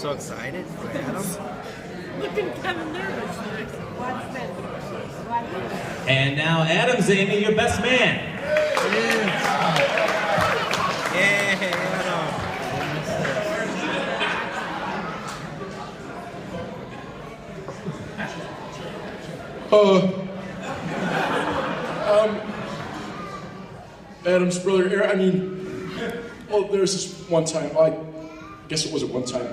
so excited for Adam. Looking kind of nervous. And now Adam's Amy, your best man. Yeah, Adam. Adam's brother, I mean, well, there was this one time, I guess it wasn't one time,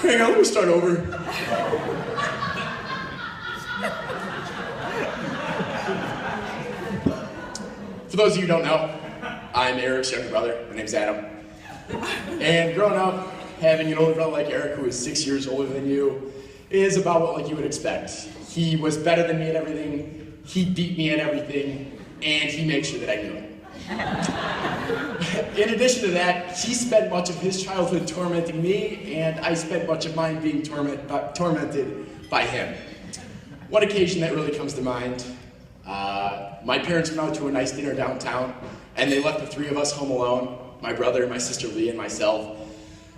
hang on, let me start over. For those of you who don't know, I'm Eric's younger brother, my name's Adam. And growing up, having an older brother like Eric, who is 6 years older than you, is about what like you would expect. He was better than me at everything, he beat me at everything, and he made sure that I knew it. In addition to that, he spent much of his childhood tormenting me, and I spent much of mine being tormented by him. One occasion that really comes to mind, my parents went out to a nice dinner downtown, and they left the three of us home alone, my brother, my sister Lee, and myself.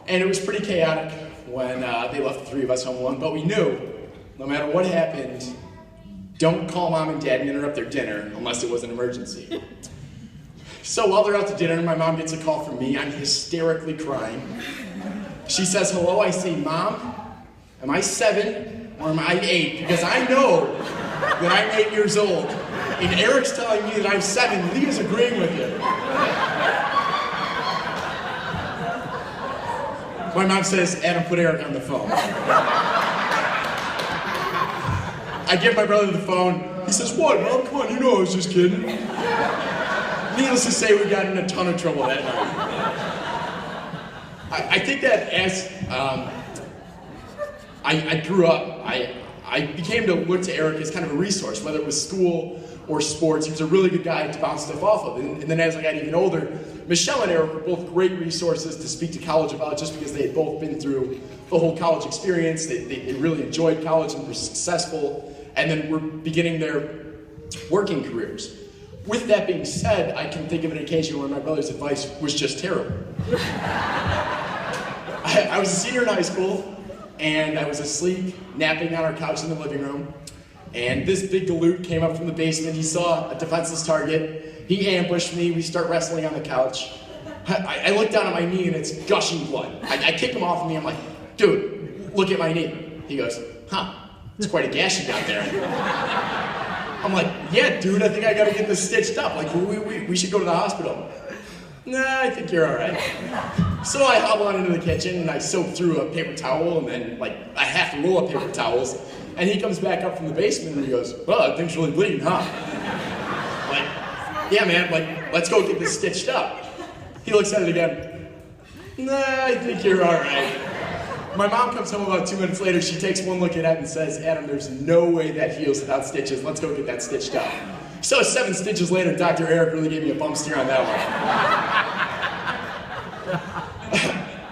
And it was pretty chaotic when they left the three of us home alone, but we knew, no matter what happened, don't call mom and dad and interrupt their dinner unless it was an emergency. So while they're out to dinner, my mom gets a call from me. I'm hysterically crying. She says, hello. I say, Mom, am I 7 or am I 8? Because I know that I'm 8 years old. And Eric's telling me that I'm 7. Lee is agreeing with you. My mom says, Adam, put Eric on the phone. I give my brother the phone. He says, what, Mom? Come on, you know I was just kidding. Needless to say, we got in a ton of trouble that night. I think that as I grew up, I became to look to Eric as kind of a resource, whether it was school or sports. He was a really good guy to bounce stuff off of. And then as I got even older, Michelle and Eric were both great resources to speak to college about, just because they had both been through the whole college experience. They really enjoyed college and were successful, and then were beginning their working careers. With that being said, I can think of an occasion where my brother's advice was just terrible. I was a senior in high school, and I was asleep, napping on our couch in the living room, and this big galoot came up from the basement. He saw a defenseless target. He ambushed me. We start wrestling on the couch. I look down at my knee, and it's gushing blood. I kick him off of me. I'm like, dude, look at my knee. He goes, huh, it's quite a gash you got there. I'm like, yeah, dude, I think I gotta get this stitched up. Like, we should go to the hospital. Nah, I think you're all right. So I hobble on into the kitchen, and I soak through a paper towel, and then, like, a half roll of paper towels. And he comes back up from the basement, and he goes, well, that thing's really bleeding, huh? Like, yeah, man, like, let's go get this stitched up. He looks at it again. Nah, I think you're all right. My mom comes home about 2 minutes later. She takes one look at it and says, Adam, there's no way that heals without stitches. Let's go get that stitched up. So 7 stitches later, Dr. Eric really gave me a bump steer on that one.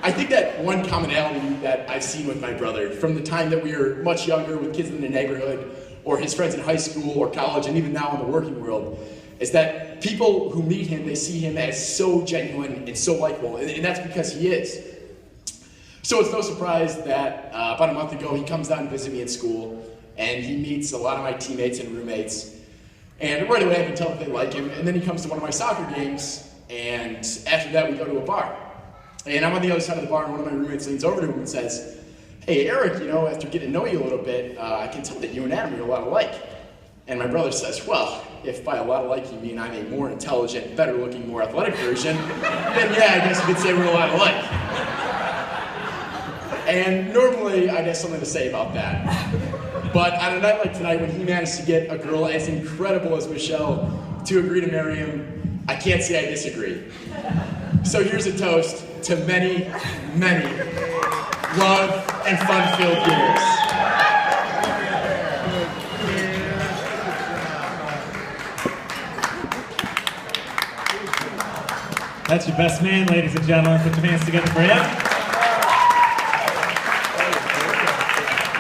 I think that one commonality that I've seen with my brother from the time that we were much younger with kids in the neighborhood, or his friends in high school or college, and even now in the working world, is that people who meet him, they see him as so genuine and so likable, and that's because he is. So it's no surprise that about a month ago, he comes down to visit me at school, and he meets a lot of my teammates and roommates, and right away I can tell that they like him. And then he comes to one of my soccer games, and after that we go to a bar. And I'm on the other side of the bar, and one of my roommates leans over to him and says, hey, Eric, you know, after getting to know you a little bit, I can tell that you and Adam are a lot alike. And my brother says, well, if by a lot alike you mean I'm a more intelligent, better looking, more athletic version, then yeah, I guess you could say we're a lot alike. And normally I'd have something to say about that. But on a night like tonight, when he managed to get a girl as incredible as Michelle to agree to marry him, I can't say I disagree. So here's a toast to many, many love and fun-filled years. That's your best man, ladies and gentlemen. Put your hands together for him.